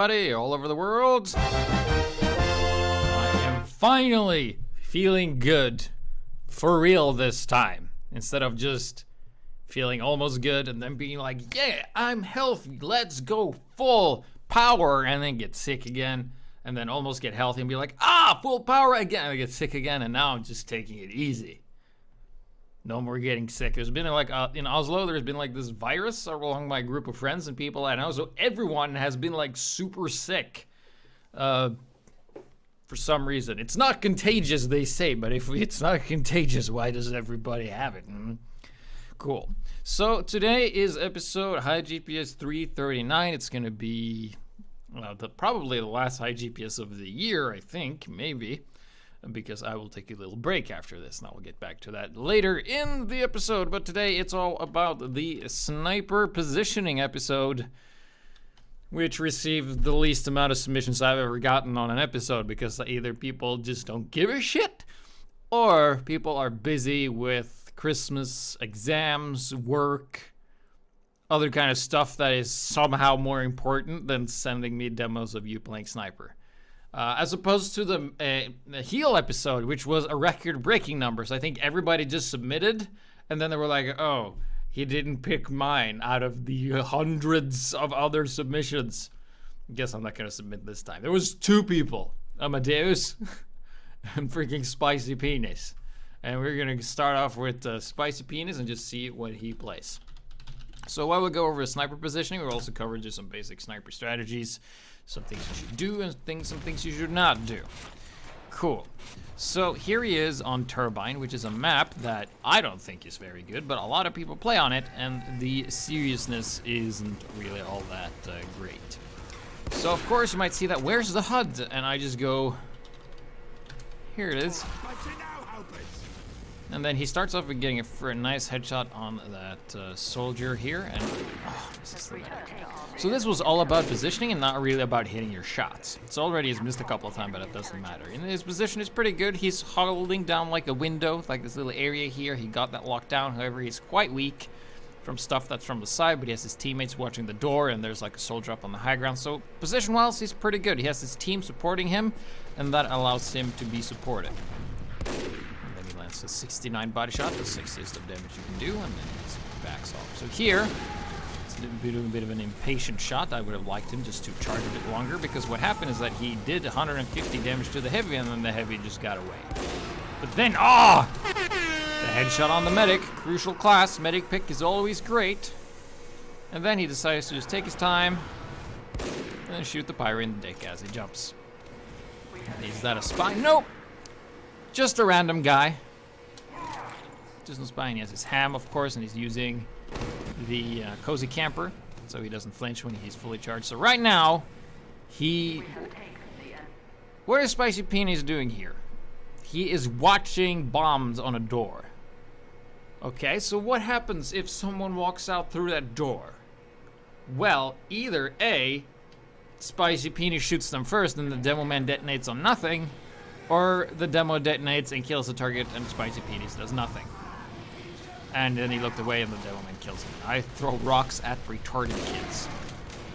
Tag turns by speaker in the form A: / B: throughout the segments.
A: All over the world. I am finally feeling good for real this time, instead of just feeling almost good and then being like, yeah, I'm healthy, let's go full power, and then get sick again, and then almost get healthy and be like, full power again, and I get sick again, and now I'm just taking it easy. No more getting sick. There's been like, in Oslo, there's been like this virus among my group of friends and people I know, so everyone has been like super sick for some reason. It's not contagious, they say, but if it's not contagious, why does everybody have it? Cool. So today is episode HiGPS 339. It's going to be probably the last HiGPS of the year, I think, maybe. Because I will take a little break after this, and I will get back to that later in the episode. But today it's all about the sniper positioning episode, which received the least amount of submissions I've ever gotten on an episode, because either people just don't give a shit, or people are busy with Christmas, exams, work, other kind of stuff that is somehow more important than sending me demos of you playing sniper. As opposed to the heal episode, which was a record-breaking numbers. I think everybody just submitted, and then they were like, oh, he didn't pick mine out of the hundreds of other submissions. Guess I'm not going to submit this time. There was 2 people, Amadeus and freaking Spicy Penis. And we're going to start off with Spicy Penis and just see what he plays. So while we go over sniper positioning, we'll also cover just some basic sniper strategies. Some things you should do and some things you should not do. Cool. So here he is on Turbine, which is a map that I don't think is very good, but a lot of people play on it, and the seriousness isn't really all that great. So of course you might see that, where's the HUD? And I just go, here it is. And then he starts off with getting a nice headshot on that soldier here, and this is the medic. So this was all about positioning and not really about hitting your shots. It's already he's missed a couple of times, but it doesn't matter. And his position is pretty good. He's holding down like a window, like this little area here. He got that locked down. However, he's quite weak from stuff that's from the side, but he has his teammates watching the door, and there's like a soldier up on the high ground. So position-wise, he's pretty good. He has his team supporting him, and that allows him to be supported. It's a 69 body shot, the 60th of damage you can do, and then he backs off. So here, it's a bit of an impatient shot. I would have liked him just to charge a bit longer, because what happened is that he did 150 damage to the heavy, and then the heavy just got away. But then, the headshot on the medic, crucial class, medic pick is always great. And then he decides to just take his time, and then shoot the pyro in the dick as he jumps. And is that a spy? Nope! Just a random guy. Just no spying. He has his ham, of course, and he's using the cozy camper, so he doesn't flinch when he's fully charged. So right now, what is Spicy Penis doing here? He is watching bombs on a door. Okay, so what happens if someone walks out through that door? Well, either A, Spicy Penis shoots them first, and the demo man detonates on nothing, or the demo detonates and kills the target, and Spicy Penis does nothing. And then he looked away, and the demo man kills him. I throw rocks at retarded kids.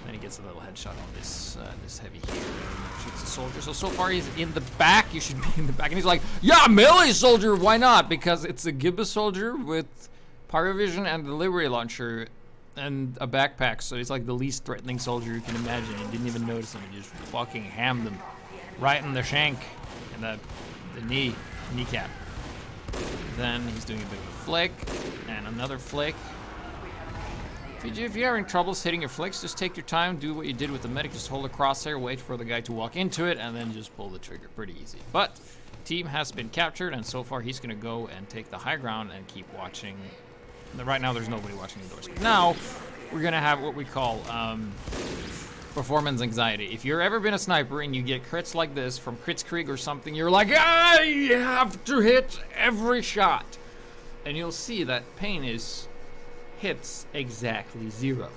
A: Then he gets a little headshot on this heavy here, and shoots the soldier. So far he's in the back. You should be in the back. And he's like, yeah, melee soldier, why not? Because it's a HiGPS soldier with pyrovision and delivery launcher and a backpack. So he's like the least threatening soldier you can imagine. He didn't even notice him. He just fucking hammed him right in the shank. And the kneecap. Then he's doing a bit of a flick, and another flick. If you're having troubles hitting your flicks, just take your time, do what you did with the medic, just hold the crosshair, wait for the guy to walk into it, and then just pull the trigger. Pretty easy. But team has been captured, and so far he's gonna go and take the high ground and keep watching. Right now there's nobody watching the doors. Now we're gonna have what we call performance anxiety. If you've ever been a sniper and you get crits like this from Kritzkrieg or something, you're like, I have to hit every shot. And you'll see that Penis hits exactly 0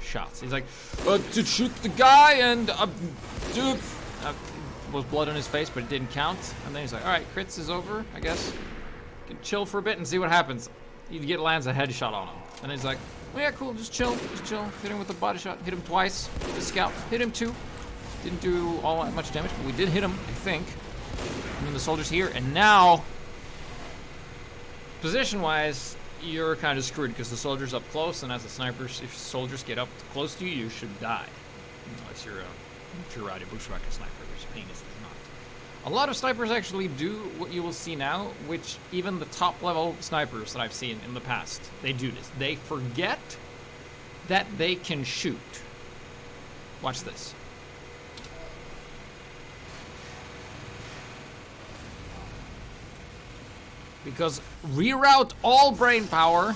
A: shots. He's like, to shoot the guy, and was blood on his face, but it didn't count. And then he's like, all right, crits is over, I guess. Can chill for a bit and see what happens. He lands a headshot on him. And he's like, oh yeah, cool, just chill. Hit him with a body shot, hit him twice, the scout, hit him 2, Didn't do all that much damage, but we did hit him, I think. And then the soldiers here, and now, position-wise, you're kind of screwed because the soldier's up close, and as a sniper, if soldiers get up close to you, you should die. Unless you're a Girardi Bushwhacker sniper, which Penis is not. A lot of snipers actually do what you will see now, which even the top-level snipers that I've seen in the past, they do this. They forget that they can shoot. Watch this. Because reroute all brain power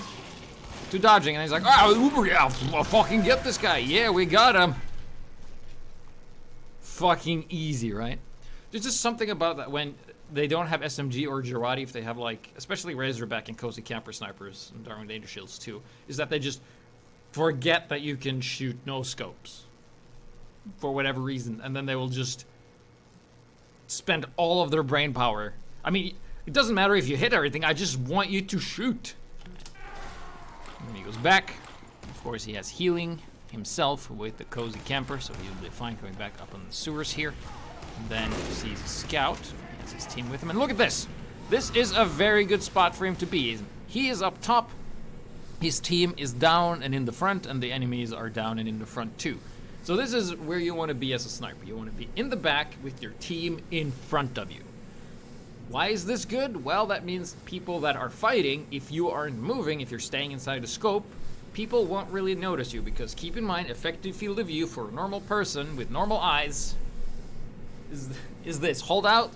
A: to dodging, and he's like, oh, yeah, I'll fucking get this guy. Yeah, we got him. Fucking easy, right? There's just something about that when they don't have SMG or Girardi, if they have like, especially Razorback and Cozy Camper snipers and Darwin Danger Shields too, is that they just forget that you can shoot no scopes for whatever reason, and then they will just spend all of their brain power. I mean, it doesn't matter if you hit everything, I just want you to shoot. And he goes back. Of course, he has healing himself with the Cozy Camper, so he'll be fine coming back up on the sewers here. And then he sees a scout. He has his team with him. And look at this. This is a very good spot for him to be. He is up top. His team is down and in the front, and the enemies are down and in the front too. So this is where you want to be as a sniper. You want to be in the back with your team in front of you. Why is this good? Well, that means people that are fighting, if you aren't moving, if you're staying inside the scope, people won't really notice you, because keep in mind, effective field of view for a normal person with normal eyes is this. Hold out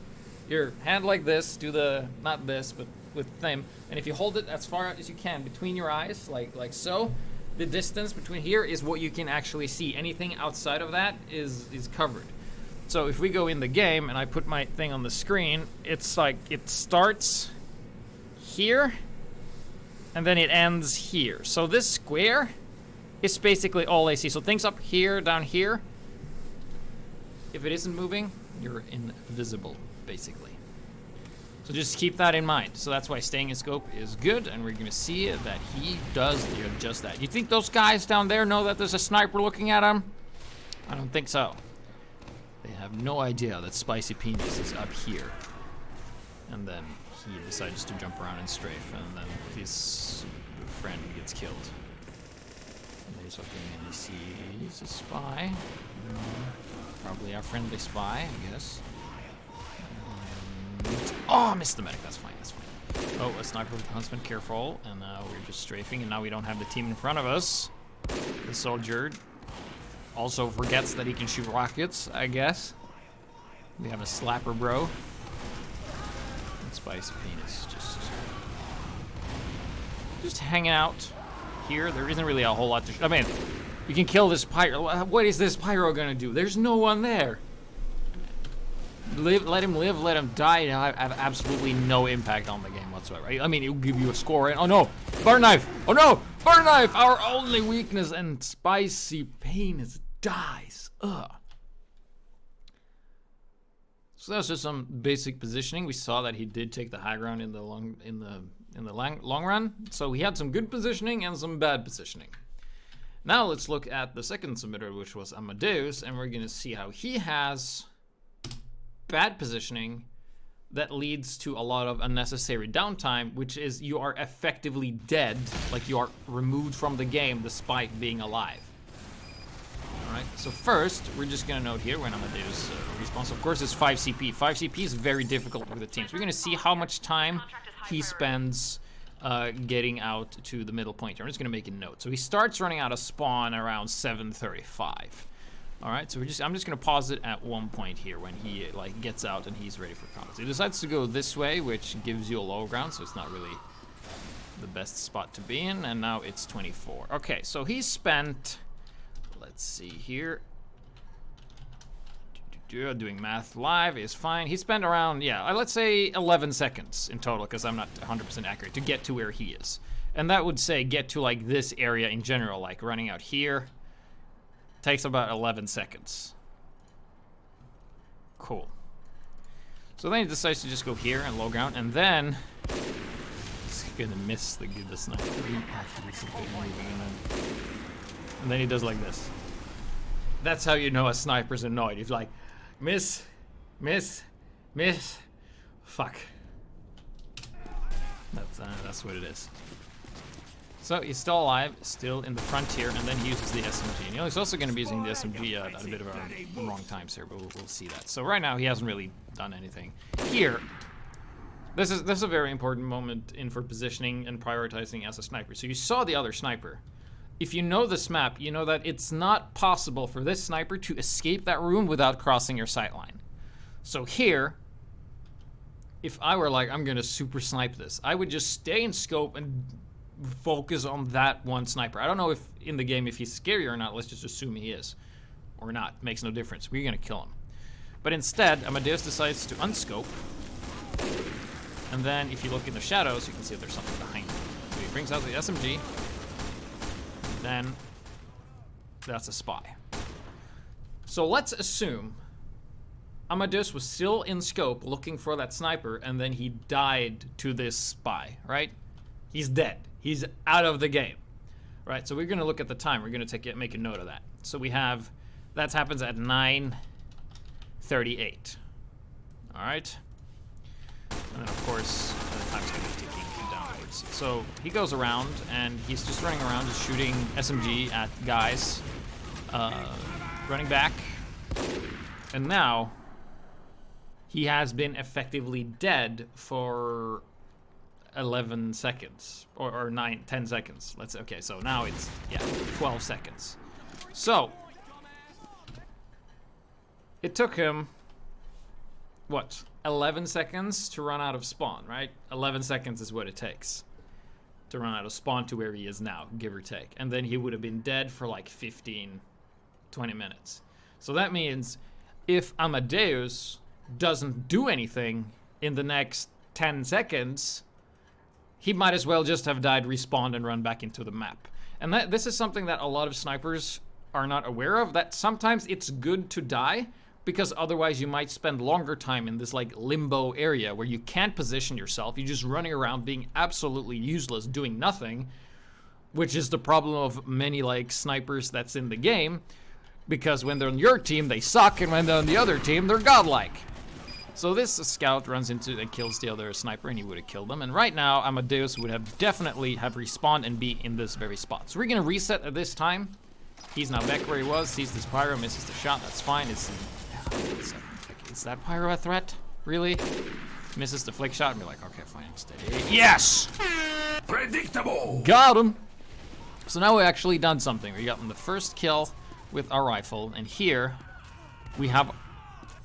A: your hand like this, do the, not this, but with them, and if you hold it as far as you can between your eyes, like so, the distance between here is what you can actually see. Anything outside of that is covered. So if we go in the game and I put my thing on the screen, it's like it starts here and then it ends here. So this square is basically all I see. So things up here, down here, if it isn't moving, you're invisible, basically. So just keep that in mind. So that's why staying in scope is good, and we're gonna see that he does just that. You think those guys down there know that there's a sniper looking at them? I don't think so. They have no idea that Spicy Penis is up here. And then he decides to jump around and strafe, and then his friend gets killed. And he's looking and he sees a spy. Probably our friendly spy, I guess. Oh, I missed the medic. That's fine, that's fine. Oh, a sniper with the huntsman, careful. And now we're just strafing, and now we don't have the team in front of us. The soldier also forgets that he can shoot rockets, I guess. We have a slapper bro. And Spicy Penis just hanging out here. There isn't really a whole lot to I mean, you can kill this pyro. What is this pyro gonna do? There's no one there. Let him live, let him die, and I have absolutely no impact on the game whatsoever. I mean, it'll give you a score, and oh no, butter knife! Oh no, butter knife! Our only weakness, and Spicy Penis dies. Ugh. So that's just some basic positioning. We saw that he did take the high ground in the long run. So he had some good positioning and some bad positioning. Now let's look at the second submitter, which was Amadeus, and we're gonna see how he has bad positioning that leads to a lot of unnecessary downtime, which is you are effectively dead, like you are removed from the game despite being alive. Alright, so first, we're just gonna note here when Amadeus respawns, of course, it's 5 CP. 5 CP is very difficult with the team. So we're gonna see how much time he spends getting out to the middle point here. I'm just gonna make a note. So he starts running out of spawn around 7:35. All right, so I'm just gonna pause it at one point here when he like gets out and he's ready for combat. So he decides to go this way, which gives you a low ground, so it's not really the best spot to be in. And now it's 24. Okay, so he spent, let's see here, doing math live is fine. He spent around, yeah, let's say 11 seconds in total, because I'm not 100% accurate, to get to where he is. And that would say get to like this area in general, like running out here. Takes about 11 seconds. Cool. So then he decides to just go here and low ground, and then he's gonna miss the sniper. And then he does like this. That's how you know a sniper's annoyed. He's like, miss, miss, miss, fuck. That's what it is. So he's still alive, still in the frontier, and then he uses the SMG. And he's also going to be using the SMG at a bit of a wrong times here, but we'll see that. So right now he hasn't really done anything. Here, this is a very important moment in for positioning and prioritizing as a sniper. So you saw the other sniper. If you know this map, you know that it's not possible for this sniper to escape that room without crossing your sight line. So here, if I were like, I'm gonna super snipe this, I would just stay in scope and focus on that one sniper. I don't know if in the game if he's scary or not. Let's just assume he is. Or not. Makes no difference. We're gonna kill him. But instead, Amadeus decides to unscope. And then if you look in the shadows, you can see there's something behind him. So he brings out the SMG. Then that's a spy. So let's assume Amadeus was still in scope looking for that sniper, and then he died to this spy, right? He's dead. He's out of the game, right? So we're gonna look at the time. We're gonna make a note of that. So we have, that happens at 9:38. All right. And then of course, the time's gonna be ticking downwards. So he goes around and he's just running around, just shooting SMG at guys, running back. And now he has been effectively dead for 11 seconds or 10 seconds. Okay, so now it's 12 seconds. So it took him what, 11 seconds to run out of spawn, right? 11 seconds is what it takes to run out of spawn to where he is now, give or take. And then he would have been dead for like 15, 20 minutes. So that means if Amadeus doesn't do anything in the next 10 seconds, he might as well just have died, respawned, and run back into the map. And this is something that a lot of snipers are not aware of, that sometimes it's good to die, because otherwise you might spend longer time in this like limbo area where you can't position yourself. You're just running around being absolutely useless, doing nothing, which is the problem of many like snipers that's in the game, because when they're on your team, they suck, and when they're on the other team, they're godlike. So this scout runs into and kills the other sniper, and he would have killed him. And right now, Amadeus would have definitely have respawned and be in this very spot. So we're gonna reset at this time. He's now back where he was, sees this pyro, misses the shot, that's fine. Is that pyro a threat? Really? Misses the flick shot and be like, okay, fine, steady. Yes!
B: Predictable!
A: Got him! So now we've actually done something. We got the first kill with our rifle, and here we have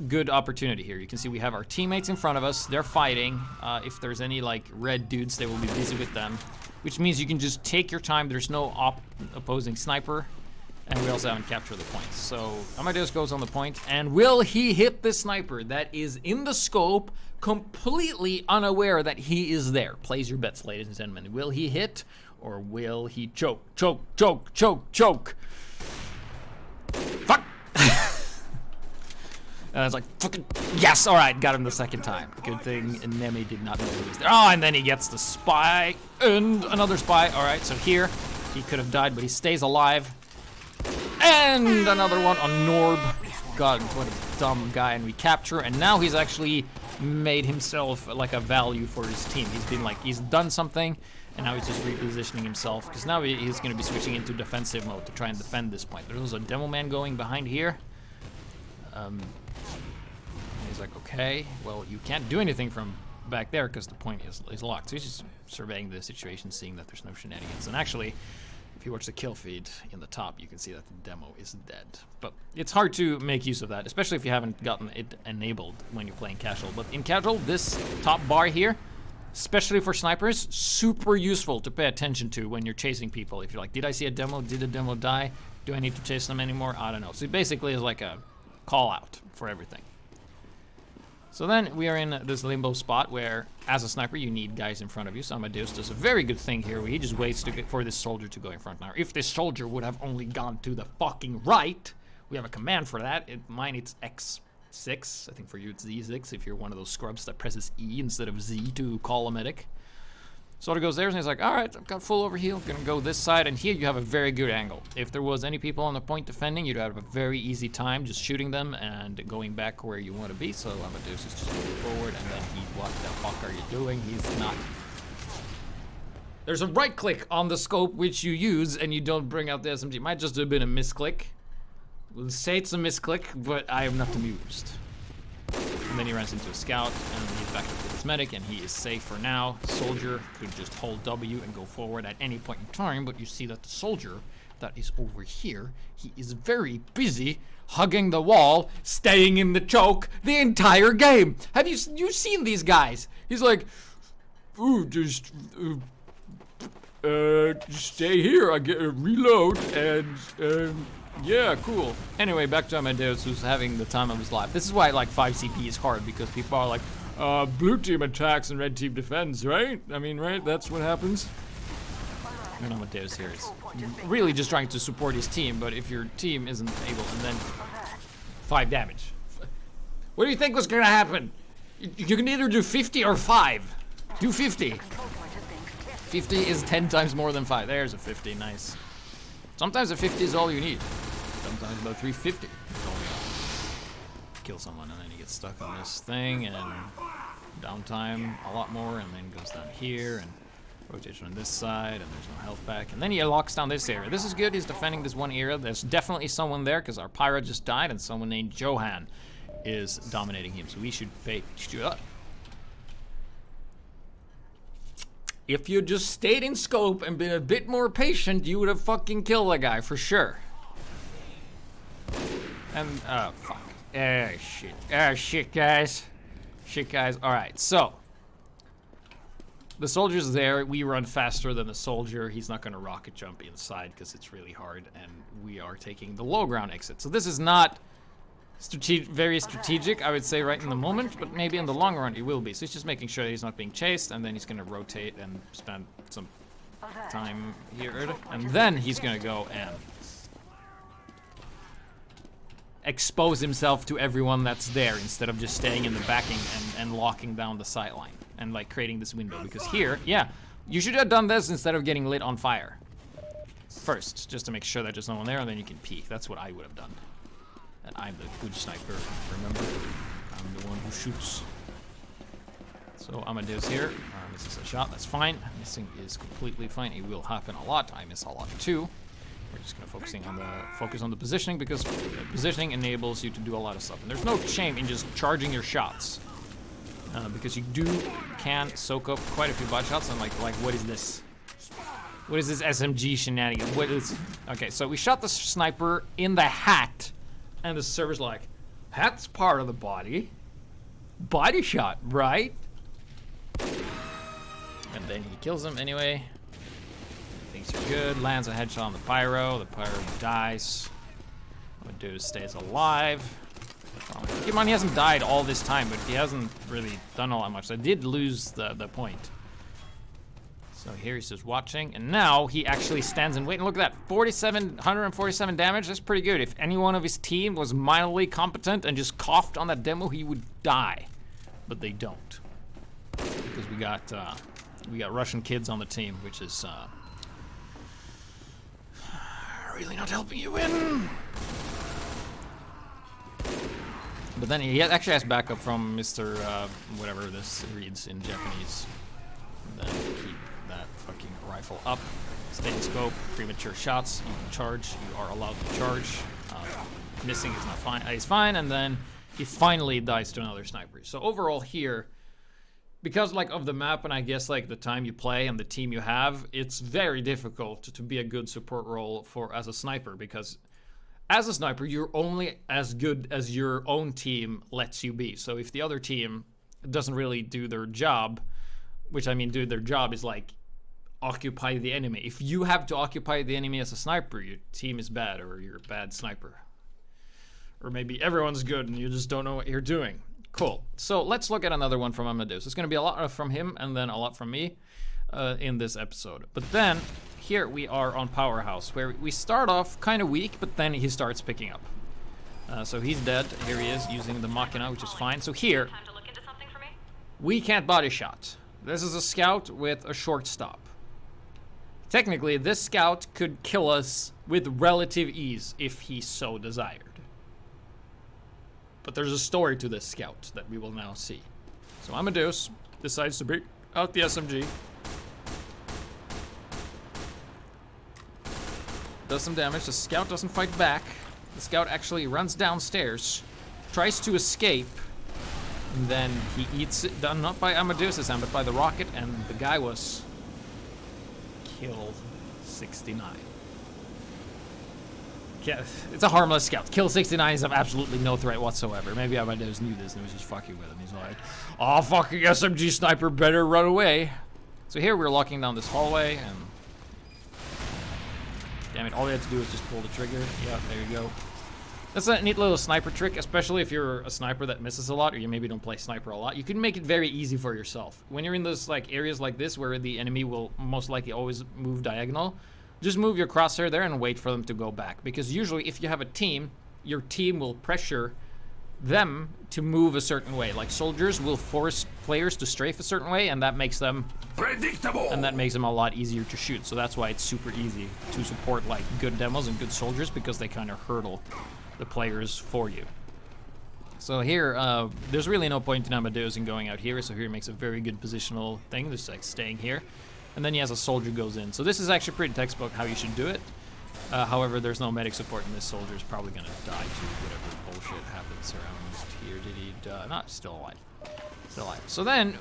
A: good opportunity here. You can see we have our teammates in front of us. They're fighting. If there's any like red dudes, they will be busy with them, which means you can just take your time. There's no opposing sniper, and we also haven't captured the point. So Amadeus goes on the point, and will he hit the sniper that is in the scope, completely unaware that he is there? Place your bets, ladies and gentlemen. Will he hit, or will he choke? Choke, choke, choke, choke. Fuck! And I was like, fucking, yes, all right, got him the second time. Good thing Nemi did not know he was there. Oh, and then he gets the spy, and another spy. All right, so here, he could have died, but he stays alive. And another one on Norb. God, what a dumb guy, and we capture, and now he's actually made himself like a value for his team. He's been like, he's done something, and now he's just repositioning himself, because now he's going to be switching into defensive mode to try and defend this point. There's a demo man going behind here. He's like, okay, well, you can't do anything from back there because the point is locked. So he's just surveying the situation, seeing that there's no shenanigans. And actually, if you watch the kill feed in the top, you can see that the demo is dead. But it's hard to make use of that, especially if you haven't gotten it enabled when you're playing casual. But in casual, this top bar here, especially for snipers, super useful to pay attention to when you're chasing people. If you're like, did I see a demo? Did a demo die? Do I need to chase them anymore? I don't know. So it basically is like a call out for everything. So then we are in this limbo spot where, as a sniper, you need guys in front of you. So Amadeus does a very good thing here where he just waits for this soldier to go in front. Now, if this soldier would have only gone to the fucking right, we have a command for that. Mine, it's X6. I think for you, it's Z6 if you're one of those scrubs that presses E instead of Z to call a medic. Soldier goes there and he's like, all right, I've got full overheal, gonna go this side, and here you have a very good angle. If there was any people on the point defending, you'd have a very easy time just shooting them and going back where you want to be. So Amadeus is just moving forward, and then what the fuck are you doing? He's not. There's a right click on the scope which you use, and you don't bring out the SMG. It might just have been a misclick. We'll say it's a misclick, but I am not amused. And then he runs into a scout, and he's back up to his medic, and he is safe for now. Soldier could just hold W and go forward at any point in time, but you see that the soldier that is over here, he is very busy hugging the wall, staying in the choke the entire game. Have you seen these guys? He's like, ooh, just stay here. I get a reload and yeah, cool. Anyway, back to Amadeus, who's having the time of his life. This is why like 5 CP is hard, because people are like, blue team attacks and red team defends, right? I mean, right? That's what happens. And Amadeus here is really just trying to support his team, but if your team isn't able, and then 5 damage. What do you think was gonna happen? You can either do 50 or 5. Do 50. 50 is 10 times more than 5. There's a 50, nice. Sometimes a 50 is all you need. Sometimes about 350 is all you need. Kill someone, and then he gets stuck on this thing, and downtime a lot more, and then goes down here, and rotation on this side, and there's no health back. And then he locks down this area. This is good, he's defending this one area. There's definitely someone there, because our pirate just died, and someone named Johan is dominating him. So we should pay. If you just stayed in scope and been a bit more patient, you would have fucking killed that guy for sure. And, oh, fuck. Shit. Shit, guys. Shit, guys. Alright, so. The soldier's there. We run faster than the soldier. He's not going to rocket jump inside because it's really hard. And we are taking the low ground exit. So this is not very strategic, I would say, right in the moment, but maybe in the long run it will be. So he's just making sure that he's not being chased, and then he's going to rotate and spend some time here, and then he's going to go and expose himself to everyone that's there instead of just staying in the backing and locking down the sideline and like creating this window. Because here, yeah, you should have done this instead of getting lit on fire first, just to make sure that there's no one there, and then you can peek. That's what I would have done. And I'm the good sniper, remember? I'm the one who shoots. So Amadeus here, misses a shot, that's fine. Missing is completely fine, it will happen a lot. I miss a lot too. We're just gonna focus on the positioning, because positioning enables you to do a lot of stuff. And there's no shame in just charging your shots. Because you can soak up quite a few bot shots, and like what is this? What is this SMG shenanigans? What is, okay, so we shot the sniper in the hat. And the server's like, hat's part of the body. Body shot, right? And then he kills him anyway. Thinks you're good. Lands a headshot on the pyro. The pyro dies. Amadeus stays alive. Keep in mind, he hasn't died all this time, but he hasn't really done a lot much. I did lose the point. So here he's just watching, and now he actually stands and wait. And look at that, 147 damage. That's pretty good. If any one of his team was mildly competent and just coughed on that demo, he would die. But they don't, because we got Russian kids on the team, which is really not helping you win. But then he actually has backup from Mr. Whatever this reads in Japanese. And then keep that fucking rifle up. Stay in scope. Premature shots. You can charge. You are allowed to charge. Missing is not fine. He's fine, and then he finally dies to another sniper. So overall here, because like of the map and I guess like the time you play and the team you have, it's very difficult to be a good support role as a sniper, because as a sniper, you're only as good as your own team lets you be. So if the other team doesn't really do their job, which I mean do their job is like occupy the enemy. If you have to occupy the enemy as a sniper, your team is bad, or you're a bad sniper. Or maybe everyone's good and you just don't know what you're doing. Cool. So let's look at another one from Amadeus. It's going to be a lot from him and then a lot from me in this episode. But then here we are on Powerhouse, where we start off kind of weak, but then he starts picking up. So he's dead. Here he is using the Machina, which is fine. So here, we can't body shot. This is a scout with a short stop. Technically, this scout could kill us with relative ease if he so desired. But there's a story to this scout that we will now see. So Amadeus decides to bring out the SMG. Does some damage. The scout doesn't fight back. The scout actually runs downstairs, tries to escape, and then he eats it, done not by Amadeus' hand, but by the rocket, and the guy was kill 69. Yeah, it's a harmless scout. Kill 69 is of absolutely no threat whatsoever. Maybe Amadeus knew this and was just fucking with him. He's like, oh, fucking SMG sniper better run away. So here we're locking down this hallway, and damn it, all we have to do is just pull the trigger. Yeah, there you go. That's a neat little sniper trick, especially if you're a sniper that misses a lot, or you maybe don't play sniper a lot. You can make it very easy for yourself. When you're in those like areas like this where the enemy will most likely always move diagonal, just move your crosshair there and wait for them to go back. Because usually if you have a team, your team will pressure them to move a certain way. Like soldiers will force players to strafe a certain way, and that makes them
B: Predictable.
A: And that makes them a lot easier to shoot. So that's why it's super easy to support like good demos and good soldiers, because they kind of hurdle the players for you. So here, there's really no point in Amadeus in going out here. So here he makes a very good positional thing, just like staying here. And then he has a soldier goes in. So this is actually pretty textbook how you should do it. However, there's no medic support, and this soldier is probably going to die to whatever bullshit happens around here. Did he die? Not still alive. Still alive. So then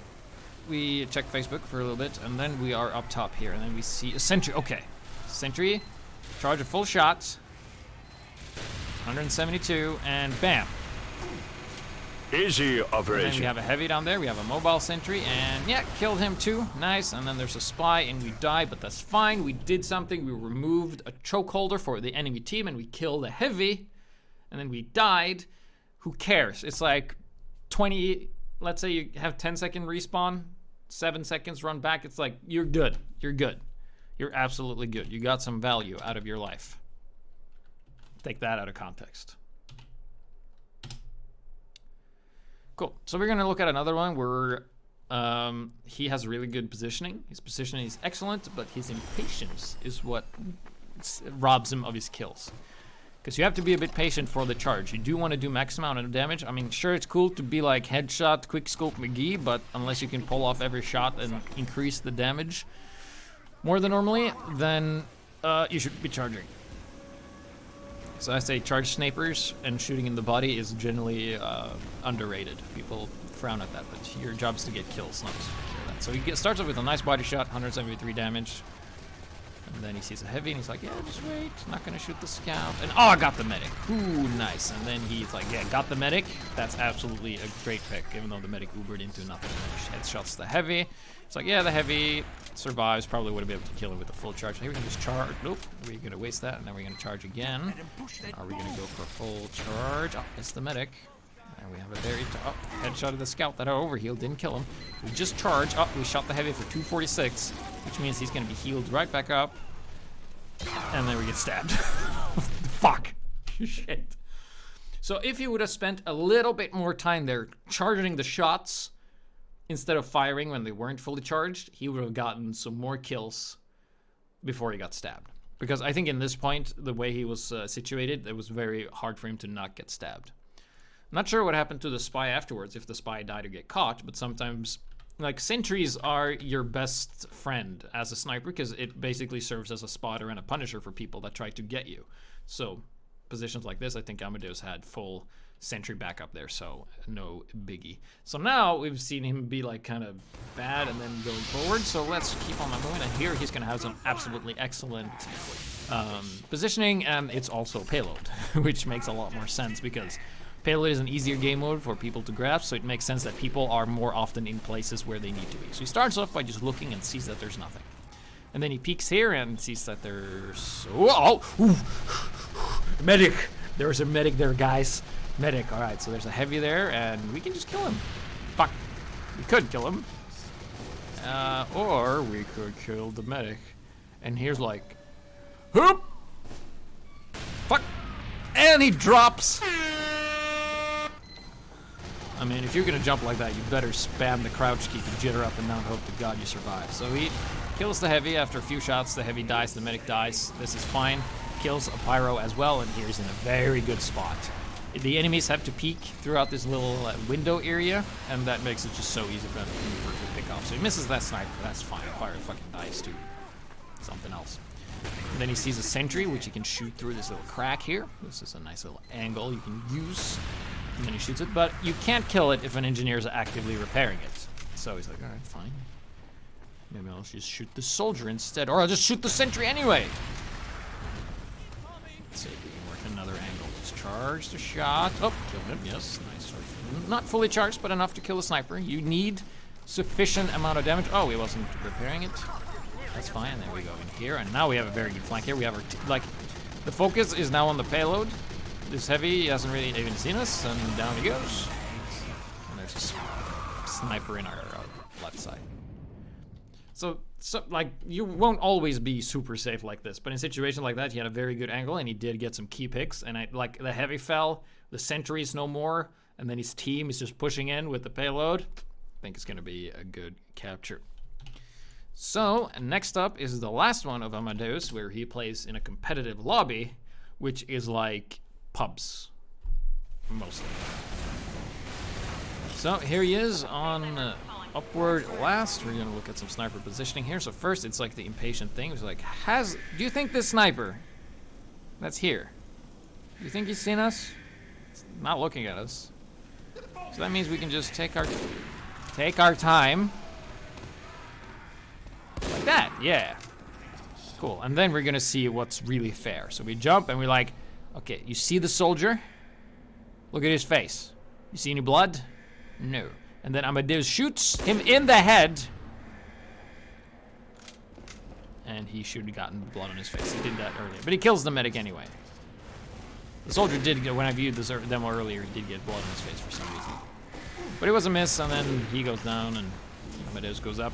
A: we check Facebook for a little bit, and then we are up top here, and then we see a sentry. Okay, sentry, charge a full shot, 172, and bam.
B: Easy
A: And
B: operation.
A: then we have a heavy down there. We have a mobile sentry, and yeah, killed him too. Nice. And then there's a spy, and we died, but that's fine. We did something. We removed a chokeholder for the enemy team, and we killed a heavy, and then we died. Who cares? It's like 20. Let's say you have 10-second respawn, 7 seconds run back. It's like you're good. You're good. You're absolutely good. You got some value out of your life. Take that out of context. Cool. So we're going to look at another one where he has really good positioning. His positioning is excellent, but his impatience is what robs him of his kills. Because you have to be a bit patient for the charge. You do want to do max amount of damage. I mean, sure, it's cool to be like headshot, quickscope McGee, but unless you can pull off every shot and increase the damage more than normally, then you should be charging. So I say charge snipers and shooting in the body is generally underrated. People frown at that, but your job is to get kills, not to secure that. So he starts off with a nice body shot, 173 damage. And then he sees a heavy and he's like, yeah, just wait, not gonna shoot the scout. And oh, I got the medic. Ooh, nice. And then he's like, yeah, got the medic. That's absolutely a great pick, even though the medic ubered into nothing. Headshots the heavy. It's like, yeah, the heavy survives. Probably would have been able to kill him with a full charge. Here we can just charge. Nope. We're gonna waste that, and then we're gonna charge again. Are we gonna go for a full charge? Oh, it's the medic. And we have a very headshot of the scout that overhealed, didn't kill him. We just charge. Oh, we shot the heavy for 246, which means he's gonna be healed right back up. And then we get stabbed. Fuck. Shit. So if he would have spent a little bit more time there charging the shots instead of firing when they weren't fully charged, he would have gotten some more kills before he got stabbed. Because I think in this point, the way he was situated, it was very hard for him to not get stabbed. I'm not sure what happened to the spy afterwards, if the spy died or get caught, but sometimes, like, sentries are your best friend as a sniper because it basically serves as a spotter and a punisher for people that try to get you. So positions like this, I think Amadeus had full sentry backup there, so no biggie. So now we've seen him be like kind of bad and then going forward, so let's keep on moving. And here he's going to have some absolutely excellent positioning, and it's also payload, which makes a lot more sense because Payload is an easier game mode for people to grasp, so it makes sense that people are more often in places where they need to be. So he starts off by just looking and sees that there's nothing. And then he peeks here and sees that there's... Oh! Medic! There's a medic there, guys. Medic. Alright, so there's a heavy there, and we can just kill him. Fuck. We could kill him. Or we could kill the medic. And here's like... Whoop! Fuck! And he drops... I mean, if you're gonna jump like that, you better spam the crouch key to jitter up and down to hope to God you survive. So he kills the heavy after a few shots. The heavy dies, the medic dies. This is fine. Kills a pyro as well, and here's in a very good spot. The enemies have to peek throughout this little window area, and that makes it just so easy for them to pick off. So he misses that sniper. That's fine. Pyro fucking dies too. Something else. And then he sees a sentry, which he can shoot through this little crack here. This is a nice little angle you can use. And then he shoots it, but you can't kill it if an engineer is actively repairing it. So he's like, all right, fine. Maybe I'll just shoot the soldier instead, or I'll just shoot the sentry anyway. Let's see if we can work another angle. Let's charge the shot. Oh, killed him, yes, nice. Not fully charged, but enough to kill the sniper. You need sufficient amount of damage. Oh, he wasn't repairing it. That's fine, and then we go in here, and now we have a very good flank here. We have our, the focus is now on the payload. This heavy hasn't really even seen us, and down he goes. And there's a sniper in our left side. So, like, you won't always be super safe like this, but in situations like that, he had a very good angle, and he did get some key picks, and like, the heavy fell, the sentry's no more, and then his team is just pushing in with the payload. I think it's gonna be a good capture. So, next up is the last one of Amadeus, where he plays in a competitive lobby, which is like pubs, mostly. So here he is on upward last. We're gonna look at some sniper positioning here. So first, it's like the impatient thing. It's like, do you think this sniper that's here, do you think he's seen us? It's not looking at us. So that means we can just take our time. Like that, yeah. Cool, and then we're gonna see what's really fair. So we jump and we're like, okay, you see the soldier? Look at his face. You see any blood? No. And then Amadeus shoots him in the head. And he should have gotten blood on his face. He did that earlier, but he kills the medic anyway. The soldier did get, when I viewed this demo earlier, he did get blood on his face for some reason. But it was a miss, and then he goes down and Amadeus goes up.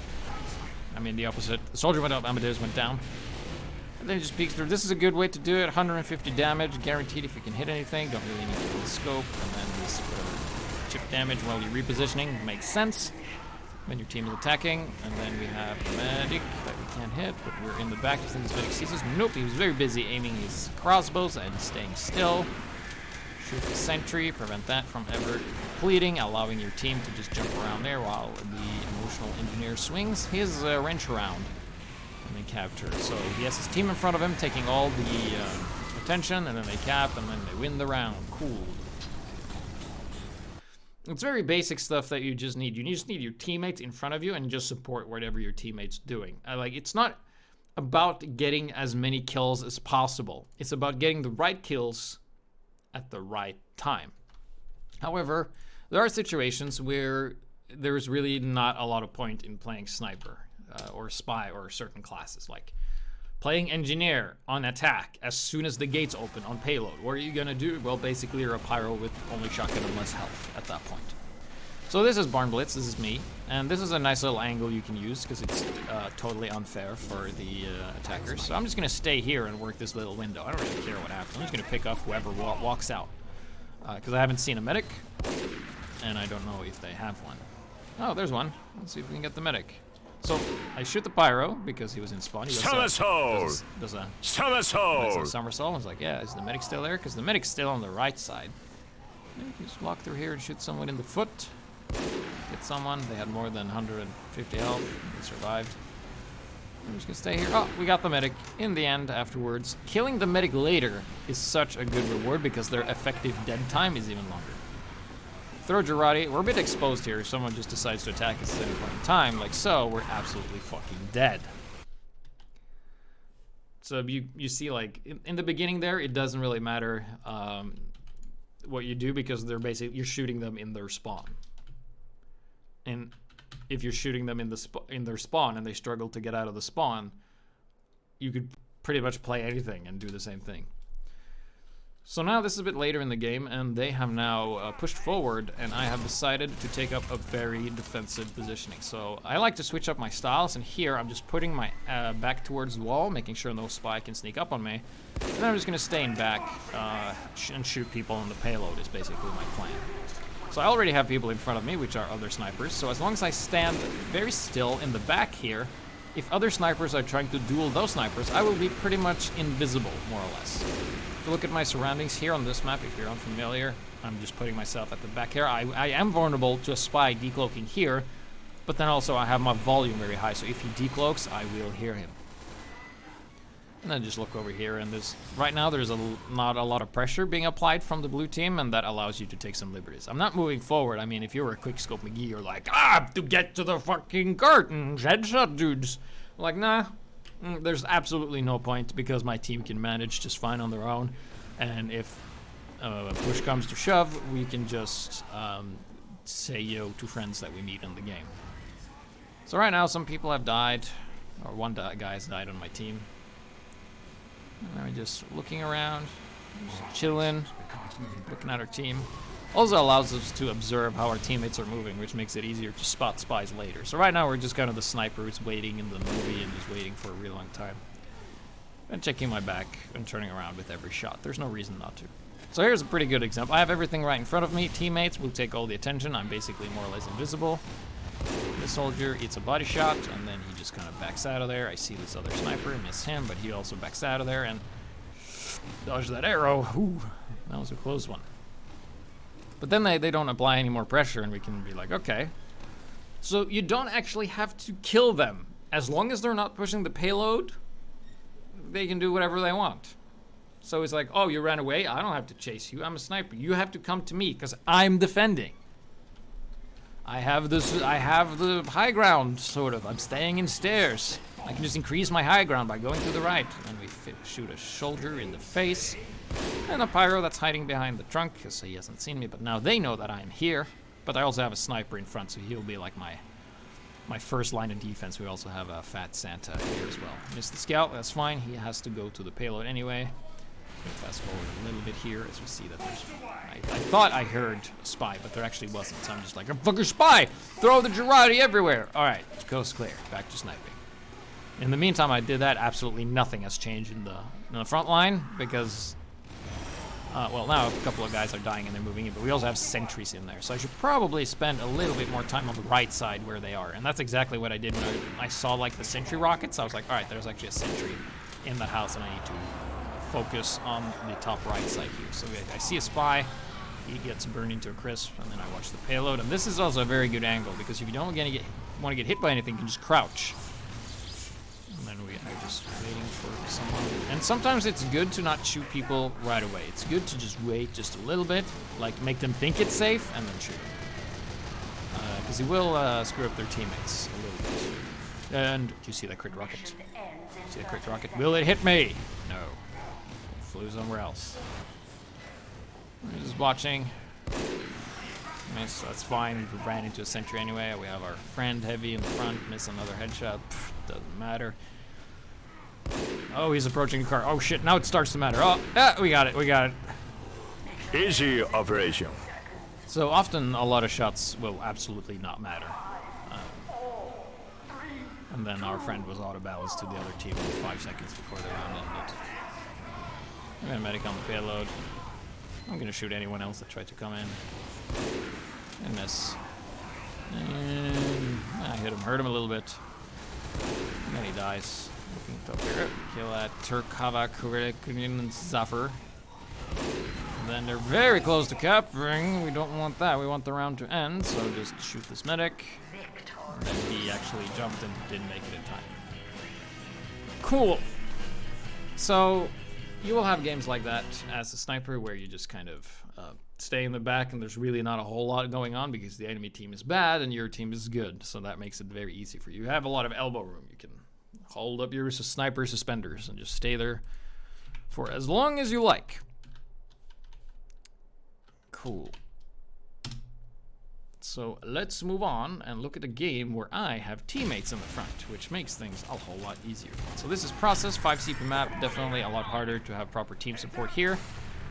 A: I mean, the opposite. The soldier went up, Amadeus went down. And then he just peeks through. This is a good way to do it. 150 damage, guaranteed if you can hit anything. Don't really need to do the scope. And then this chip damage while you're repositioning makes sense when your team is attacking. And then we have the medic that we can't hit, but we're in the back. I think this medic sees us. Nope, he was very busy aiming his crossbows and staying still. Shoot the sentry, prevent that from ever completing, allowing your team to just jump around there while the emotional engineer swings his wrench around and then capture. So he has his team in front of him taking all the attention, and then they cap, and then they win the round. Cool. It's very basic stuff that you just need. You just need your teammates in front of you and just support whatever your teammate's doing. It's not about getting as many kills as possible. It's about getting the right kills at the right time. However, there are situations where there's really not a lot of point in playing sniper or spy or certain classes, like playing engineer on attack as soon as the gates open on payload. What are you gonna do? Well, basically you're a pyro with only shotgun and less health at that point. So this is Barn Blitz, this is me, and this is a nice little angle you can use because it's totally unfair for the attackers. So I'm just gonna stay here and work this little window. I don't really care what happens. I'm just gonna pick off whoever walks out because I haven't seen a medic and I don't know if they have one. Oh, there's one. Let's see if we can get the medic. So I shoot the pyro because he was in spawn. He does a somersault. I was like, yeah, is the medic still there? Because the medic's still on the right side. Maybe you can just walk through here and shoot someone in the foot. Hit someone. They had more than 150 health. They survived. I'm just gonna stay here. Oh, we got the medic in the end afterwards. Killing the medic later is such a good reward because their effective dead time is even longer. Throw Girardi. We're a bit exposed here. If someone just decides to attack us at any point in time, like so, we're absolutely fucking dead. So you see, like, in the beginning there, it doesn't really matter what you do because they're basically, you're shooting them in their spawn. And if you're shooting them in their spawn and they struggle to get out of the spawn, you could pretty much play anything and do the same thing. So now this is a bit later in the game, and they have now pushed forward, and I have decided to take up a very defensive positioning. So I like to switch up my styles, and here I'm just putting my back towards the wall, making sure no spy can sneak up on me. And then I'm just going to stay in back and shoot people on the payload is basically my plan. So I already have people in front of me, which are other snipers. So as long as I stand very still in the back here, if other snipers are trying to duel those snipers, I will be pretty much invisible, more or less. If you look at my surroundings here on this map, if you're unfamiliar, I'm just putting myself at the back here. I am vulnerable to a spy decloaking here, but then also I have my volume very high, so if he decloaks, I will hear him. And then just look over here, and right now there's not a lot of pressure being applied from the blue team, and that allows you to take some liberties. I'm not moving forward. I mean, if you were a quickscope McGee, you're like, to get to the fucking curtain, headshot dudes. Like, nah, there's absolutely no point, because my team can manage just fine on their own, and if push comes to shove, we can just say yo to friends that we meet in the game. So right now, some people have died, or one guy has died on my team. And we're just looking around, just chilling, looking at our team. Also allows us to observe how our teammates are moving, which makes it easier to spot spies later. So right now we're just kind of the sniper who's waiting in the movie and just waiting for a real long time. And checking my back and turning around with every shot. There's no reason not to. So here's a pretty good example. I have everything right in front of me. Teammates will take all the attention. I'm basically more or less invisible. This soldier eats a body shot, and then he just kind of backs out of there. I see this other sniper, miss him, but he also backs out of there and dodge that arrow. Ooh, that was a close one. But then they don't apply any more pressure, and we can be like, okay. So you don't actually have to kill them. As long as they're not pushing the payload, they can do whatever they want. So it's like, oh, you ran away? I don't have to chase you. I'm a sniper. You have to come to me, because I'm defending. I have the high ground, sort of. I'm staying in stairs. I can just increase my high ground by going to the right. And we shoot a soldier in the face. And a pyro that's hiding behind the trunk, because he hasn't seen me, but now they know that I'm here. But I also have a sniper in front, so he'll be like my first line of defense. We also have a fat Santa here as well. Missed the scout, that's fine. He has to go to the payload anyway. Fast forward a little bit here as we see that there's... I thought I heard a spy, but there actually wasn't. So I'm just like, a fucking spy! Throw the Girardi everywhere! Alright, coast clear. Back to sniping. In the meantime, I did that. Absolutely nothing has changed in the front line, because... well, now a couple of guys are dying and they're moving in, but we also have sentries in there. So I should probably spend a little bit more time on the right side where they are. And that's exactly what I did when I saw, like, the sentry rockets. I was like, alright, there's actually a sentry in that house, and I need to focus on the top right side here. So I see a spy, he gets burned into a crisp, and then I watch the payload. And this is also a very good angle, because if you don't want to get hit by anything, you can just crouch. And then we are just waiting for someone. And sometimes it's good to not shoot people right away. It's good to just wait just a little bit, like make them think it's safe, and then shoot them. Because he will screw up their teammates a little bit. And do you see that crit rocket? See the crit rocket? Will it hit me? No. Flew somewhere else. I'm just watching. Miss, that's fine. We ran into a sentry anyway. We have our friend heavy in the front. Miss another headshot. Pfft, doesn't matter. Oh, he's approaching the car. Oh shit, now it starts to matter. Oh, yeah, we got it, we got it.
B: Easy operation.
A: So often a lot of shots will absolutely not matter. And then our friend was auto-balanced to the other team 5 seconds before the round ended. I'm gonna medic on the payload. I'm gonna shoot anyone else that tried to come in. And miss. And I hit him, hurt him a little bit. And then he dies. Looking up here. Kill that Turk Havak Zafir. And then they're very close to capturing. We don't want that. We want the round to end. So just shoot this medic. And then he actually jumped and didn't make it in time. Cool. So you will have games like that as a sniper where you just kind of stay in the back and there's really not a whole lot going on because the enemy team is bad and your team is good. So that makes it very easy for you. You have a lot of elbow room. You can hold up your sniper suspenders and just stay there for as long as you like. Cool. So let's move on and look at a game where I have teammates in the front, which makes things a whole lot easier. So this is Process 5 CP map, definitely a lot harder to have proper team support here,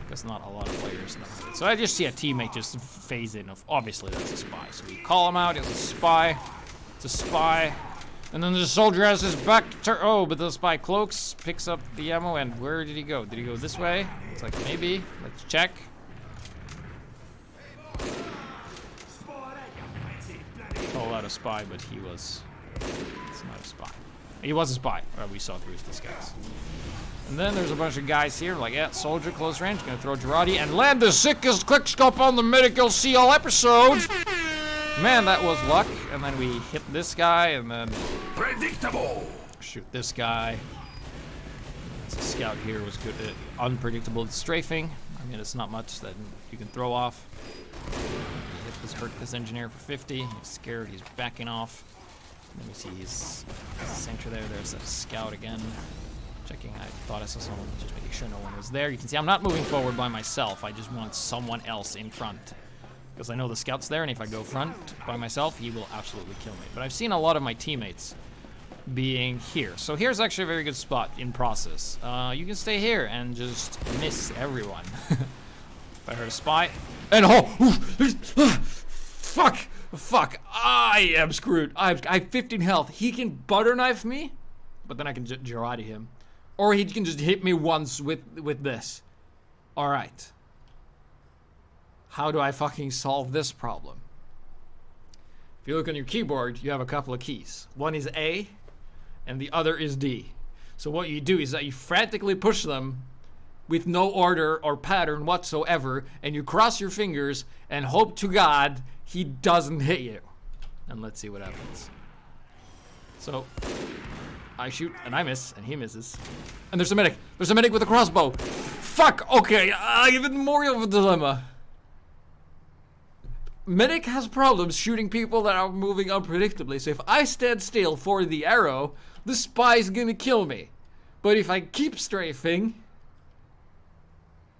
A: because not a lot of players know it. So I just see a teammate just phase in of, obviously that's a spy. So we call him out as a spy, it's a spy, and then the soldier has his back to oh, but the spy cloaks, picks up the ammo, and where did he go? Did he go this way? It's like, maybe, let's check. about a spy, but he was... It's not a spy. He was a spy. We saw through his disguise. And then there's a bunch of guys here, like, yeah, soldier, close range, gonna throw Girardi and land the sickest quickscope on the medic you'll see all episode! Man, that was luck. And then we hit this guy, and then...
B: Predictable!
A: Shoot this guy. This scout here was good at unpredictable strafing. I mean, it's not much that you can throw off. Hurt this engineer for 50. He's scared, he's backing off. Let me see, he's a center there. There's that scout again. Checking, I thought I saw someone, just making sure no one was there. You can see I'm not moving forward by myself. I just want someone else in front. Because I know the scout's there, and if I go front by myself, he will absolutely kill me. But I've seen a lot of my teammates being here. So here's actually a very good spot in process. You can stay here and just miss everyone. If I heard a spy, and fuck, I am screwed. I have 15 health. He can butter knife me, but then I can Girardi him. Or he can just hit me once with this. Alright. How do I fucking solve this problem? If you look on your keyboard, you have a couple of keys. One is A, and the other is D. So what you do is that you frantically push them with no order or pattern whatsoever, and you cross your fingers and hope to God he doesn't hit you. And let's see what happens. So, I shoot, and I miss, and he misses. And there's a medic. There's a medic with a crossbow. Fuck, okay, even more of a dilemma. Medic has problems shooting people that are moving unpredictably, so if I stand still for the arrow, the spy's gonna kill me. But if I keep strafing,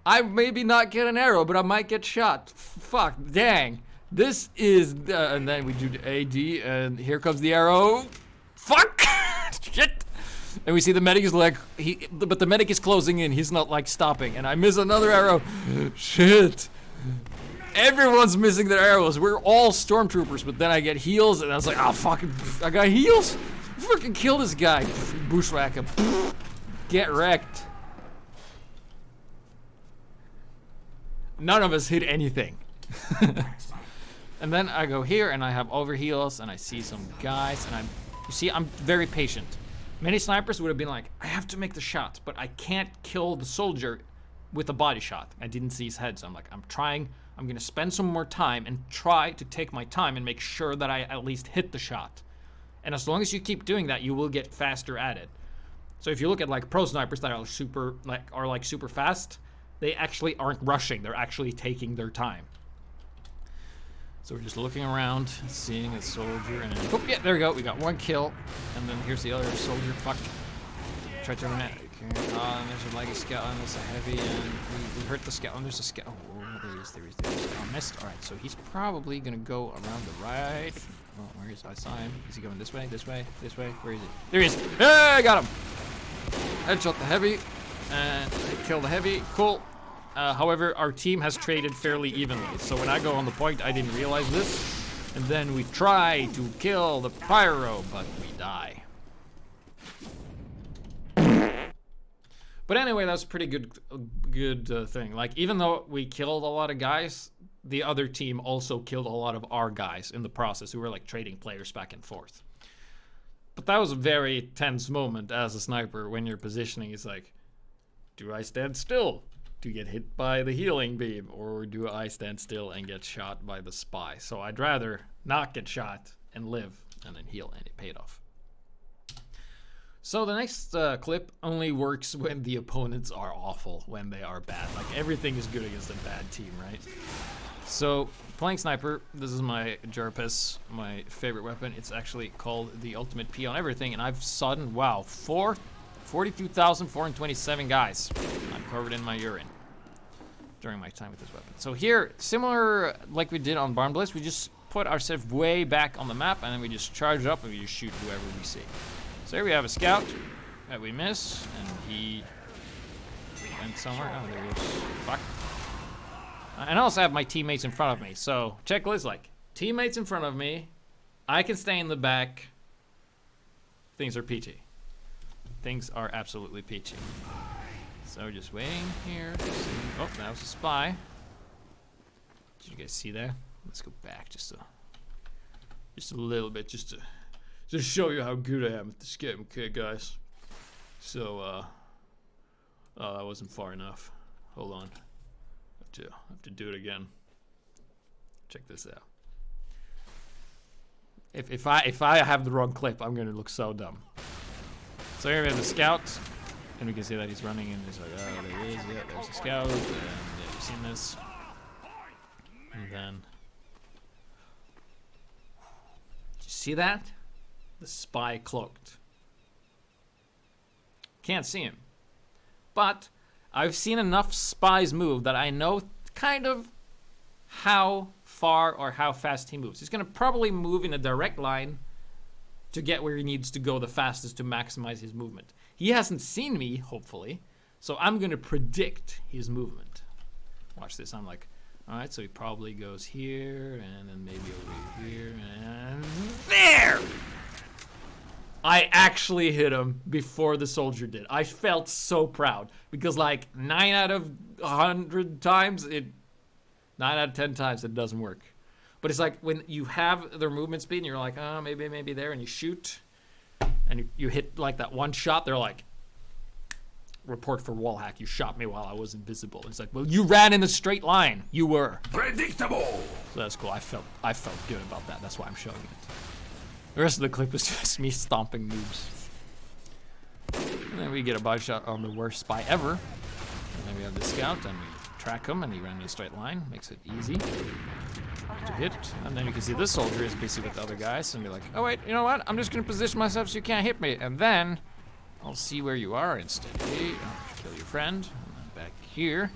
A: I maybe not get an arrow, but I might get shot. Fuck, dang. This is, and then we do the AD, and here comes the arrow. Fuck! Shit! And we see the medic is like, but the medic is closing in, he's not like stopping, and I miss another arrow. Shit. Everyone's missing their arrows. We're all stormtroopers, but then I get heals, and I was like, oh, fucking, I got heals? Fucking kill this guy. Bushwhack him. Get wrecked. None of us hit anything. And then I go here, and I have overheals, and I see some guys, and you see, I'm very patient. Many snipers would have been like, I have to make the shot, but I can't kill the soldier with a body shot. I didn't see his head, so I'm like, I'm trying. I'm gonna spend some more time and try to take my time and make sure that I at least hit the shot. And as long as you keep doing that, you will get faster at it. So if you look at like pro snipers that are super fast, they actually aren't rushing. They're actually taking their time. So we're just looking around, seeing a soldier, and then, oh yeah, there we go. We got one kill, and then here's the other soldier. Fuck. Try to run it. Okay. There's a leggy scout, and there's a heavy, and we hurt the scout. And there's a scout. Oh, there he is. Oh, missed. All right, so he's probably gonna go around the right. Oh, where is? I saw him. Is he going this way? This way? This way? Where is he? There he is. Hey, I got him. Headshot the heavy, and kill the heavy. Cool. However, our team has traded fairly evenly. So when I go on the point, I didn't realize this. And then we try to kill the pyro, but we die. But anyway, that's a pretty good thing. Like, even though we killed a lot of guys, the other team also killed a lot of our guys in the process who were like trading players back and forth. But that was a very tense moment as a sniper when your positioning is like, do I stand still to get hit by the healing beam, or do I stand still and get shot by the spy? So I'd rather not get shot and live and then heal, and it paid off. So the next clip only works when the opponents are awful, when they are bad. Like, everything is good against a bad team, right? So, playing sniper, this is my HiGPS, my favorite weapon. It's actually called the ultimate P on everything, and I've sudden, wow, 42,427 guys I'm covered in my urine during my time with this weapon. So here, similar like we did on Barn Blitz, we just put ourselves way back on the map, and then we just charge up and we just shoot whoever we see. So here we have a scout that we miss, and he went somewhere. Oh, there he is. Fuck. And I also have my teammates in front of me. So checklist, like, teammates in front of me, I can stay in the back. Things are peachy. Things are absolutely peachy. So just waiting here. Oh, that was a spy. Did you guys see that? Let's go back just to Just a little bit, just to show you how good I am at this game, okay, guys? So, oh, that wasn't far enough. Hold on. I have to do it again. Check this out. If I have the wrong clip, I'm gonna look so dumb. So here we have the scout, and we can see that he's running, and he's like, oh, there he is. Yeah, there's the scout, and yeah, you've seen this. And then, did you see that? The spy cloaked. Can't see him, but I've seen enough spies move that I know kind of how far or how fast he moves. He's gonna probably move in a direct line to get where he needs to go the fastest to maximize his movement. He hasn't seen me, hopefully, so I'm gonna predict his movement. Watch this. I'm like, all right, so he probably goes here, and then maybe over here, and there! I actually hit him before the soldier did. I felt so proud, because like 9 out of 100 times, 9 out of 10 times it doesn't work. But it's like when you have their movement speed and you're like, oh, maybe there, and you shoot, and you hit like that one shot, they're like, report for wall hack, you shot me while I was invisible. It's like, well, you ran in a straight line. You were.
B: Predictable!
A: So that's cool. I felt good about that. That's why I'm showing it. The rest of the clip is just me stomping noobs. And then we get a body shot on the worst spy ever. And then we have the scout, and we track him, and he ran in a straight line. Makes it easy to hit. And then you can see this soldier is busy with the other guys, and be like, oh wait, you know what? I'm just gonna position myself so you can't hit me, and then I'll see where you are instantly. I'll kill your friend. And then back here.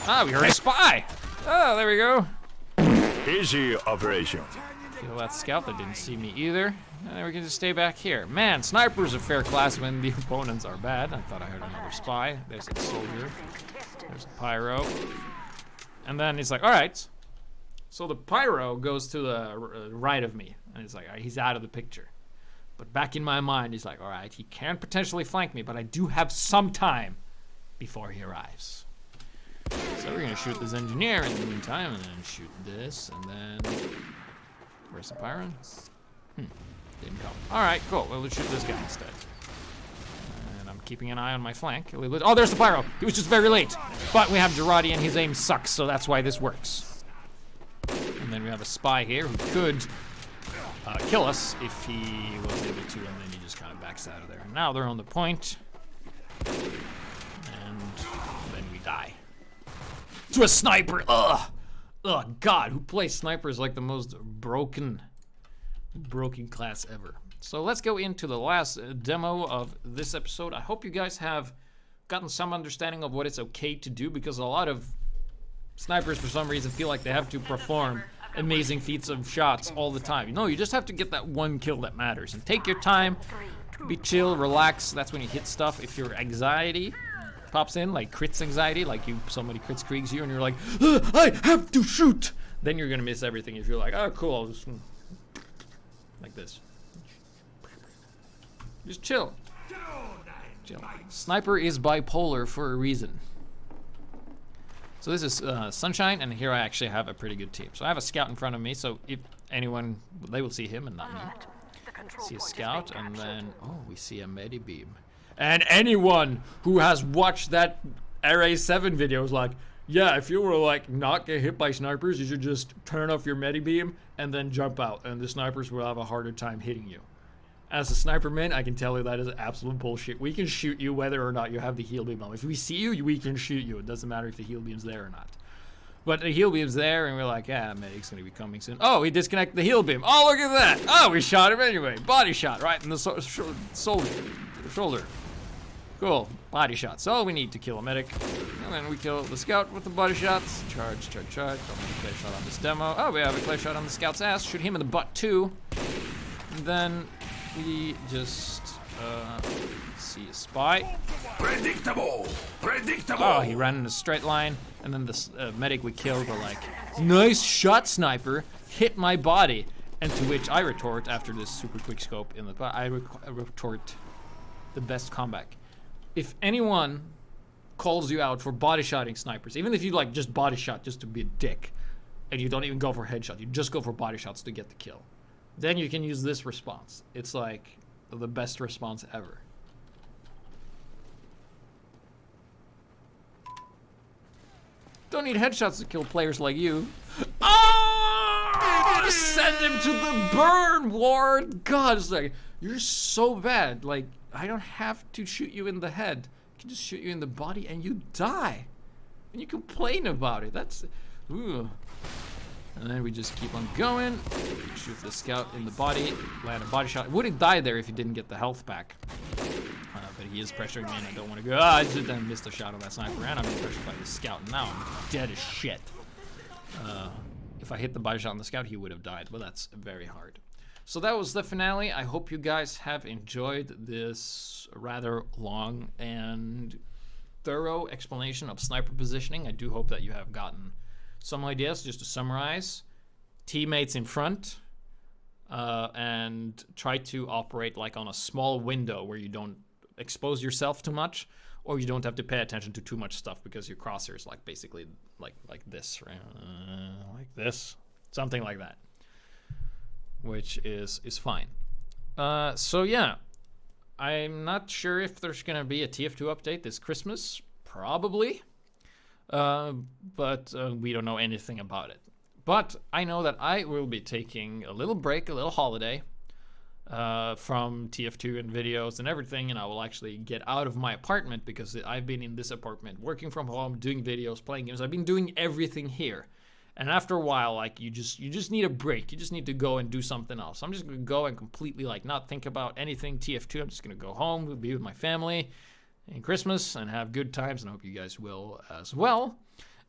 A: Ah, we heard a spy! Oh, there we go.
B: Easy operation.
A: Kill that scout that didn't see me either. And then we can just stay back here. Man, sniper's a fair class when the opponents are bad. I thought I heard another spy. There's a soldier. There's a pyro. And then he's like, all right. So the pyro goes to the right of me. And he's like, all right, he's out of the picture. But back in my mind, he's like, all right, he can potentially flank me, but I do have some time before he arrives. So we're gonna shoot this engineer in the meantime, and then shoot this, and then where's the pyro? Didn't come. All right, cool. Well, let's shoot this guy instead. And I'm keeping an eye on my flank. Oh, there's the pyro. He was just very late. But we have Girardi, and his aim sucks, so that's why this works. And then we have a spy here who could kill us if he was able to, and then he just kind of backs out of there. Now they're on the point, and then we die. To a sniper. Ugh. Ugh, God, who plays snipers like the most broken class ever. So let's go into the last demo of this episode. I hope you guys have gotten some understanding of what it's okay to do, because a lot of snipers for some reason feel like they have to perform amazing feats of shots all the time. No, you just have to get that one kill that matters, and take your time, be chill, relax. That's when you hit stuff. If your anxiety pops in, like crits anxiety, like somebody crits Kriegs you and you're like, I have to shoot, then you're gonna miss everything. If you're like, oh cool, I'll just like this, just chill. Sniper is bipolar for a reason. So this is Sunshine, and here I actually have a pretty good team. So I have a scout in front of me, so if anyone, they will see him and not me. See a scout, and then we see a medi beam. And anyone who has watched that RA7 video is like, yeah, if you were like not get hit by snipers, you should just turn off your medi beam and then jump out, and the snipers will have a harder time hitting you. As a sniper man, I can tell you that is absolute bullshit. We can shoot you whether or not you have the heal beam on. If we see you, we can shoot you. It doesn't matter if the heal beam's there or not. But the heal beam's there, and we're like, yeah, medic's gonna be coming soon. Oh, he disconnected the heal beam. Oh, look at that. Oh, we shot him anyway. Body shot right in the shoulder. Cool, body shot. So all we need to kill a medic. And then we kill the scout with the body shots. Charge. Don't need a clay shot on this demo. Oh, we have a clay shot on the scout's ass. Shoot him in the butt too. And then we just see a spy.
B: Predictable!
A: Oh, he ran in a straight line. And then the medic we killed were like, nice shot, sniper. Hit my body. And to which I retort, after this super quick scope in the butt, I retort the best comeback. If anyone calls you out for body shotting snipers, even if you like just body shot just to be a dick, and you don't even go for headshot, you just go for body shots to get the kill, then you can use this response. It's like the best response ever. Don't need headshots to kill players like you. Oh! Send him to the burn, Ward! God, it's like, you're so bad. Like, I don't have to shoot you in the head. I can just shoot you in the body and you die. And you complain about it. That's... Ooh. And then we just keep on going. Shoot the scout in the body. Land a body shot. Wouldn't die there if he didn't get the health back. But he is pressuring me and I don't want to go. I just then missed a shot on that sniper and I'm being pressured by the scout. And now I'm dead as shit. If I hit the body shot on the scout, he would have died. But that's very hard. So that was the finale. I hope you guys have enjoyed this rather long and thorough explanation of sniper positioning. I do hope that you have gotten some ideas. Just to summarize, teammates in front, and try to operate like on a small window where you don't expose yourself too much, or you don't have to pay attention to too much stuff because your crosshairs like basically like this, right? Like this, something like that, which is fine. So yeah, I'm not sure if there's gonna be a TF2 update this Christmas, probably, but we don't know anything about it. But I know that I will be taking a little break, a little holiday from TF2 and videos and everything, and I will actually get out of my apartment because I've been in this apartment working from home, doing videos, playing games. I've been doing everything here. And after a while, like, you just need a break. You just need to go and do something else. I'm just gonna go and completely like not think about anything TF2. I'm just gonna go home, be with my family in Christmas and have good times, and I hope you guys will as well.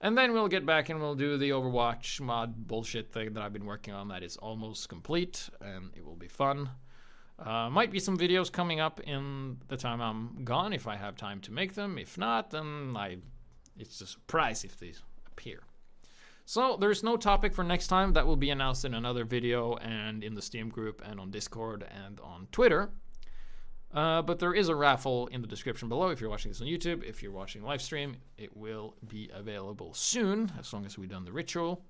A: And then we'll get back and we'll do the Overwatch mod bullshit thing that I've been working on that is almost complete, and it will be fun. Might be some videos coming up in the time I'm gone if I have time to make them. If not, then it's a surprise if they appear. So there's no topic for next time. That will be announced in another video and in the Steam group and on Discord and on Twitter. But there is a raffle in the description below if you're watching this on YouTube. If you're watching live stream, it will be available soon, as long as we've done the ritual.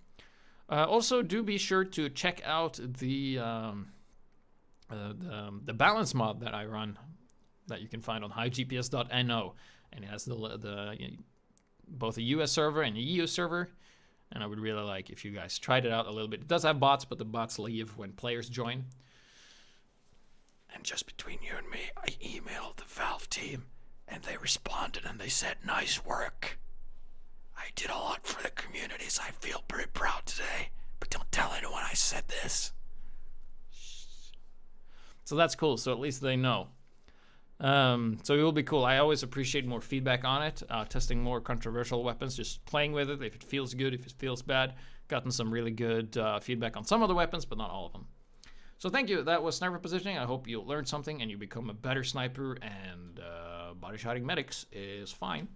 A: Also, do be sure to check out the balance mod that I run, that you can find on HiGPS.no, and it has both a US server and a EU server. And I would really like if you guys tried it out a little bit. It does have bots, but the bots leave when players join. And just between you and me, I emailed the Valve team, and they responded, and they said, nice work. I did a lot for the communities. I feel pretty proud today, but don't tell anyone I said this. So that's cool, so at least they know. So it will be cool. I always appreciate more feedback on it, testing more controversial weapons, just playing with it, if it feels good, if it feels bad. Gotten some really good feedback on some of the weapons, but not all of them. So thank you. That was sniper positioning. I hope you learned something and you become a better sniper, and body shotting medics is fine.